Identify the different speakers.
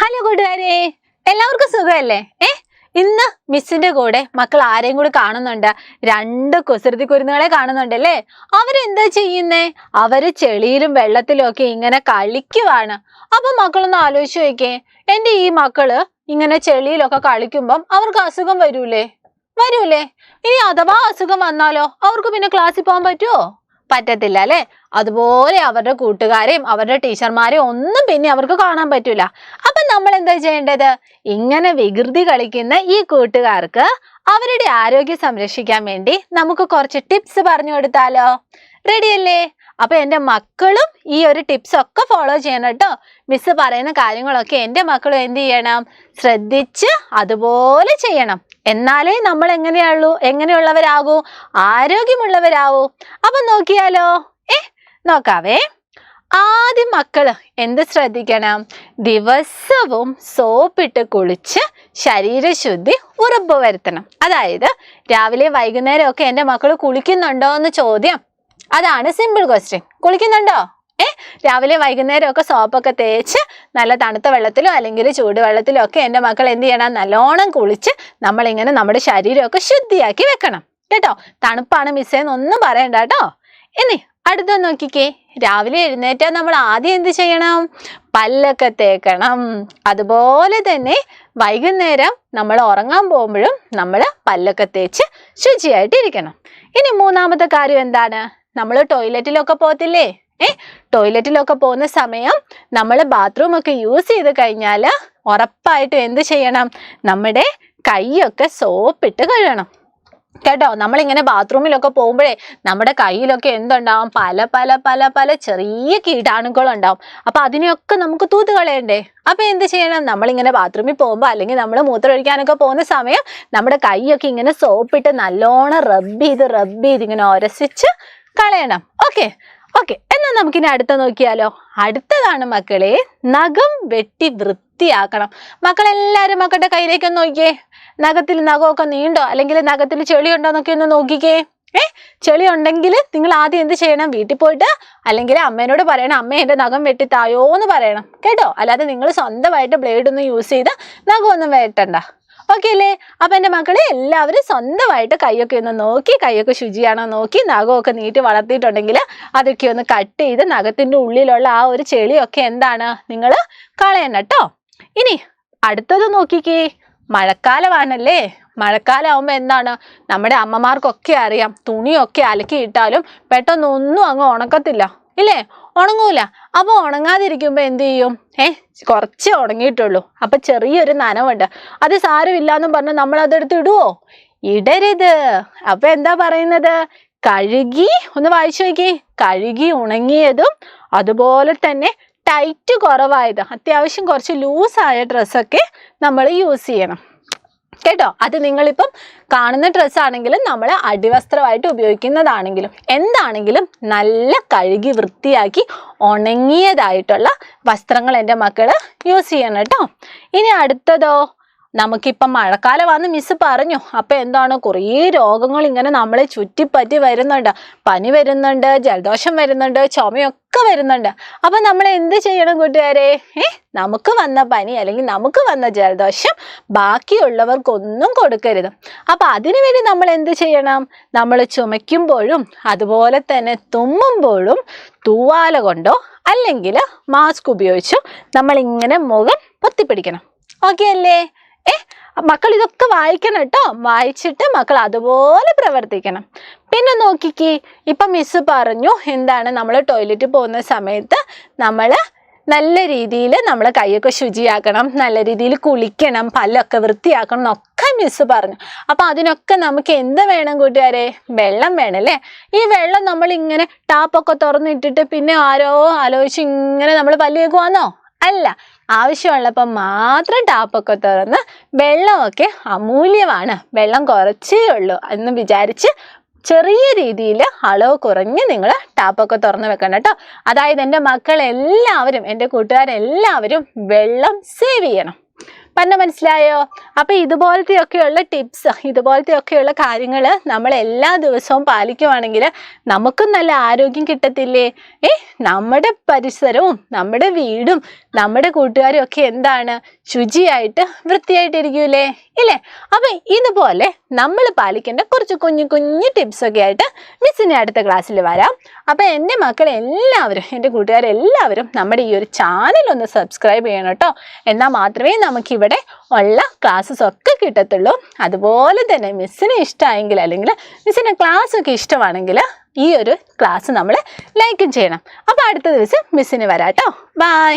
Speaker 1: Hello കൂട്ടുകാരെ, എല്ലാവർക്കും സുഖമല്ലേ? ഇന്ന് മിസ്സിന്റെ കൂടെ മക്കൾ ആരെയും കൂടി കാണുന്നുണ്ട്. രണ്ട് കുസൃതി കുരുന്നുകളെ കാണുന്നുണ്ടല്ലേ. അവരെന്താ ചെയ്യുന്നേ? അവര് ചെളിയിലും വെള്ളത്തിലും ഒക്കെ ഇങ്ങനെ കളിക്കുവാണ്. അപ്പൊ മക്കളൊന്ന് ആലോചിച്ച് നോക്കിയേ, എന്റെ ഈ മക്കള് ഇങ്ങനെ ചെളിയിലൊക്കെ കളിക്കുമ്പം അവർക്ക് അസുഖം വരൂലേ? ഇനി അഥവാ അസുഖം വന്നാലോ അവർക്ക് പിന്നെ ക്ലാസ്സിൽ പോകാൻ പറ്റുമോ? പറ്റത്തില്ല അല്ലെ. അതുപോലെ അവരുടെ കൂട്ടുകാരെയും അവരുടെ ടീച്ചർമാരെയും ഒന്നും പിന്നെ അവർക്ക് കാണാൻ പറ്റൂല. അപ്പൊ നമ്മൾ എന്താ ചെയ്യേണ്ടത്? ഇങ്ങനെ വികൃതി കളിക്കുന്ന ഈ കൂട്ടുകാർക്ക് അവരുടെ ആരോഗ്യം സംരക്ഷിക്കാൻ വേണ്ടി നമുക്ക് കുറച്ച് ടിപ്സ് പറഞ്ഞു കൊടുത്താലോ? റെഡിയല്ലേ? അപ്പൊ എൻ്റെ മക്കളും ഈ ഒരു ടിപ്സ് ഒക്കെ ഫോളോ ചെയ്യണം കേട്ടോ. മിസ് പറയുന്ന കാര്യങ്ങളൊക്കെ എൻ്റെ മക്കളും എന്ത് ചെയ്യണം? ശ്രദ്ധിച്ച് അതുപോലെ ചെയ്യണം. എന്നാലേ നമ്മൾ എങ്ങനെയുള്ളവരാകൂ? ആരോഗ്യമുള്ളവരാവൂ. അപ്പൊ നോക്കിയാലോ? നോക്കാവേ. ആദ്യം മക്കള് എന്ത് ശ്രദ്ധിക്കണം? ദിവസവും സോപ്പിട്ട് കുളിച്ച് ശരീരശുദ്ധി ഉറപ്പുവരുത്തണം. അതായത് രാവിലെ വൈകുന്നേരം ഒക്കെ എൻ്റെ മക്കള് കുളിക്കുന്നുണ്ടോ എന്ന് ചോദ്യം. അതാണ് സിമ്പിൾ ക്വസ്റ്റ്യൻ. കുളിക്കുന്നുണ്ടോ? രാവിലെ വൈകുന്നേരം ഒക്കെ സോപ്പൊക്കെ തേച്ച് നല്ല തണുത്ത വെള്ളത്തിലോ അല്ലെങ്കിൽ ചൂടുവെള്ളത്തിലോ ഒക്കെ എൻ്റെ മക്കൾ എന്ത് ചെയ്യണം? നല്ലോണം കുളിച്ച് നമ്മളിങ്ങനെ നമ്മുടെ ശരീരമൊക്കെ ശുദ്ധിയാക്കി വെക്കണം കേട്ടോ. തണുപ്പാണ് മിസ്സേന്നൊന്നും പറയണ്ട കേട്ടോ. ഇനി അടുത്ത നോക്കിക്കേ. രാവിലെ എഴുന്നേറ്റാൽ നമ്മൾ ആദ്യം എന്ത് ചെയ്യണം? പല്ലൊക്കെ തേക്കണം. അതുപോലെ തന്നെ വൈകുന്നേരം നമ്മൾ ഉറങ്ങാൻ പോകുമ്പോഴും നമ്മൾ പല്ലൊക്കെ തേച്ച് ശുചിയായിട്ടിരിക്കണം. ഇനി മൂന്നാമത്തെ കാര്യം എന്താണ്? നമ്മൾ ടോയ്ലറ്റിലൊക്കെ പോകത്തില്ലേ? ടോയ്ലറ്റിലൊക്കെ പോകുന്ന സമയം നമ്മൾ ബാത്റൂം ഒക്കെ യൂസ് ചെയ്ത് കഴിഞ്ഞാൽ ഉറപ്പായിട്ടും എന്ത് ചെയ്യണം? നമ്മുടെ കൈയൊക്കെ സോപ്പിട്ട് കഴുകണം കേട്ടോ. നമ്മളിങ്ങനെ ബാത്റൂമിലൊക്കെ പോകുമ്പോഴേ നമ്മുടെ കയ്യിലൊക്കെ എന്തുണ്ടാവും? പല പല പല പല ചെറിയ കീടാണുക്കളുണ്ടാവും. അപ്പൊ അതിനെയൊക്കെ നമുക്ക് തൂത്ത് കളയണ്ടേ? അപ്പൊ എന്ത് ചെയ്യണം? നമ്മളിങ്ങനെ ബാത്റൂമിൽ പോകുമ്പോൾ അല്ലെങ്കിൽ നമ്മൾ മൂത്രമൊഴിക്കാനൊക്കെ പോകുന്ന സമയം നമ്മുടെ കൈയൊക്കെ ഇങ്ങനെ സോപ്പിട്ട് നല്ലോണം റബ്ബ് ചെയ്ത് ഇങ്ങനെ ഉരസിച്ച് കളയണം. ഓക്കെ. എന്നാ നമുക്കിനി അടുത്ത നോക്കിയാലോ? അടുത്തതാണ് മക്കളെ, നഖം വെട്ടി വൃത്തിയാക്കണം. മക്കളെല്ലാരും മക്കളുടെ കയ്യിലേക്ക് ഒന്ന് നോക്കിയേ. നഖത്തിൽ നഖമൊക്കെ നീണ്ടോ അല്ലെങ്കിൽ നഖത്തിൽ ചെളിയുണ്ടോ എന്നൊക്കെ ഒന്ന് നോക്കിക്കേ. ചെളി ഉണ്ടെങ്കിൽ നിങ്ങൾ ആദ്യം എന്ത് ചെയ്യണം? വീട്ടിൽ പോയിട്ട് അല്ലെങ്കിൽ അമ്മേനോട് പറയണം, അമ്മ എൻ്റെ നഖം വെട്ടി തായോ എന്ന് പറയണം കേട്ടോ. അല്ലാതെ നിങ്ങൾ സ്വന്തമായിട്ട് ബ്ലേഡ് ഒന്നും യൂസ് ചെയ്ത് നഖമൊന്നും വെട്ടണ്ട. ഓക്കെ അല്ലേ? അപ്പൊ എൻ്റെ മക്കളെ എല്ലാവരും സ്വന്തമായിട്ട് കൈയൊക്കെ ഒന്ന് നോക്കി, കൈയൊക്കെ ശുചിയാണോ നോക്കി, നഖമൊക്കെ നീട്ടി വളർത്തിയിട്ടുണ്ടെങ്കിൽ അതൊക്കെ ഒന്ന് കട്ട് ചെയ്ത് നഖത്തിന്റെ ഉള്ളിലുള്ള ആ ഒരു ചെളിയൊക്കെ എന്താണ് നിങ്ങൾ കളയണം കേട്ടോ. ഇനി അടുത്തത് നോക്കിക്കേ. മഴക്കാലമാണല്ലേ. മഴക്കാലമാകുമ്പോൾ എന്താണ്? നമ്മുടെ അമ്മമാർക്കൊക്കെ അറിയാം, തുണിയൊക്കെ അലക്കിയിട്ടാലും പെട്ടെന്നൊന്നും അങ്ങ് ഉണക്കത്തില്ല ഇല്ലേ? ഉണങ്ങൂല. അപ്പൊ ഉണങ്ങാതിരിക്കുമ്പോ എന്ത് ചെയ്യും? കുറച്ചേ ഉണങ്ങിയിട്ടുള്ളൂ. അപ്പൊ ചെറിയൊരു നനവുണ്ട്. അത് സാരമില്ലാന്നും പറഞ്ഞ് നമ്മൾ അതെടുത്ത് ഇടുവോ? ഇടരുത്. അപ്പൊ എന്താ പറയുന്നത്? കഴുകി, ഒന്ന് വായിച്ചു നോക്കി. കഴുകി ഉണങ്ങിയതും അതുപോലെ തന്നെ ടൈറ്റ് കുറവായത്, അത്യാവശ്യം കുറച്ച് ലൂസായ ഡ്രസ്സൊക്കെ നമ്മൾ യൂസ് ചെയ്യണം കേട്ടോ. അത് നിങ്ങളിപ്പം കാണുന്ന ഡ്രസ്സാണെങ്കിലും നമ്മൾ അടിവസ്ത്രമായിട്ട് ഉപയോഗിക്കുന്നതാണെങ്കിലും എന്താണെങ്കിലും നല്ല കഴുകി വൃത്തിയാക്കി ഉണങ്ങിയതായിട്ടുള്ള വസ്ത്രങ്ങൾ എൻ്റെ മക്കള് യൂസ് ചെയ്യണം കേട്ടോ. ഇനി അടുത്തതോ, നമുക്കിപ്പം മഴക്കാലമാണെന്ന് മിസ് പറഞ്ഞു. അപ്പൊ എന്താണ്? കുറേ രോഗങ്ങൾ ഇങ്ങനെ നമ്മളെ ചുറ്റിപ്പറ്റി വരുന്നുണ്ട്. പനി വരുന്നുണ്ട്, ജലദോഷം വരുന്നുണ്ട്, ചുമയൊക്കെ വരുന്നുണ്ട്. അപ്പൊ നമ്മൾ എന്ത് ചെയ്യണം കൂട്ടുകാരെ? നമുക്ക് വന്ന പനി അല്ലെങ്കിൽ നമുക്ക് വന്ന ജലദോഷം ബാക്കിയുള്ളവർക്കൊന്നും കൊടുക്കരുത്. അപ്പൊ അതിനുവേണ്ടി നമ്മൾ എന്ത് ചെയ്യണം? നമ്മൾ ചുമയ്ക്കുമ്പോഴും അതുപോലെ തന്നെ തുമ്മുമ്പോഴും തൂവാല കൊണ്ടോ അല്ലെങ്കിൽ മാസ്ക് ഉപയോഗിച്ചോ നമ്മൾ ഇങ്ങനെ മുഖം പൊത്തിപ്പിടിക്കണം. ഓക്കെ അല്ലേ? മക്കൾ ഇതൊക്കെ വായിക്കണം കേട്ടോ. വായിച്ചിട്ട് മക്കൾ അതുപോലെ പ്രവർത്തിക്കണം. പിന്നെ നോക്കിക്കേ, ഇപ്പൊ മിസ് പറഞ്ഞു എന്താണ്? നമ്മൾ ടോയ്ലറ്റിൽ പോകുന്ന സമയത്ത് നമ്മൾ നല്ല രീതിയിൽ നമ്മൾ കൈയൊക്കെ ശുചിയാക്കണം, നല്ല രീതിയിൽ കുളിക്കണം, പല്ലൊക്കെ വൃത്തിയാക്കണം എന്നൊക്കെ മിസ് പറഞ്ഞു. അപ്പൊ അതിനൊക്കെ നമുക്ക് എന്ത് വേണം കൂട്ടുകാരെ? വെള്ളം വേണം അല്ലേ? ഈ വെള്ളം നമ്മൾ ഇങ്ങനെ ടാപ്പൊക്കെ തുറന്നിട്ടിട്ട് പിന്നെ ആരോ ആലോചിച്ച് ഇങ്ങനെ നമ്മൾ പല്ല് തേക്കുവാന്നോ? അല്ല. ആവശ്യമുള്ളപ്പോൾ മാത്രം ടാപ്പൊക്കെ തുറന്ന്, വെള്ളമൊക്കെ അമൂല്യമാണ്, വെള്ളം കുറച്ചേ ഉള്ളൂ എന്ന് വിചാരിച്ച് ചെറിയ രീതിയിൽ അളവ് കുറഞ്ഞ് നിങ്ങൾ ടാപ്പൊക്കെ തുറന്ന് വെക്കണം കേട്ടോ. അതായത് എൻ്റെ മക്കളെല്ലാവരും, എൻ്റെ കൂട്ടുകാരെല്ലാവരും വെള്ളം സേവ് ചെയ്യണം. പറഞ്ഞ മനസ്സിലായോ? അപ്പൊ ഇതുപോലത്തെയൊക്കെയുള്ള ടിപ്സ്, ഇതുപോലത്തെയൊക്കെയുള്ള കാര്യങ്ങൾ നമ്മൾ എല്ലാ ദിവസവും പാലിക്കുവാണെങ്കിൽ നമുക്കും നല്ല ആരോഗ്യം കിട്ടത്തില്ലേ? നമ്മുടെ പരിസരവും നമ്മുടെ വീടും നമ്മുടെ കൂട്ടുകാരും ഒക്കെ എന്താണ്, ശുചിയായിട്ട് വൃത്തിയായിട്ടിരിക്കൂലേ? ഇല്ലേ? അപ്പൊ ഇതുപോലെ നമ്മൾ പാലിക്കേണ്ട കുറച്ച് കുഞ്ഞു കുഞ്ഞു ടിപ്സ് ഒക്കെ ആയിട്ട് മിസ്സിനെ അടുത്ത ക്ലാസ്സിൽ വരാം. അപ്പൊ എൻ്റെ മക്കളെല്ലാവരും, എൻ്റെ കൂട്ടുകാരെല്ലാവരും നമ്മുടെ ഈ ഒരു ചാനൽ ഒന്ന് സബ്സ്ക്രൈബ് ചെയ്യണം കേട്ടോ. എന്നാൽ മാത്രമേ നമുക്കിവിടെ ഉള്ള ക്ലാസ്സസ് ഒക്കെ കിട്ടത്തുള്ളൂ. അതുപോലെ തന്നെ മിസ്സിനെ ഇഷ്ടമായെങ്കിൽ, അല്ലെങ്കിൽ മിസ്സിൻ്റെ ക്ലാസ് ഒക്കെ ഇഷ്ടമാണെങ്കിൽ ഈ ഒരു ക്ലാസ് നമ്മൾ ലൈക്കും ചെയ്യണം. അപ്പോൾ അടുത്ത ദിവസം മിസ്സിന് വരാം കേട്ടോ. ബൈ.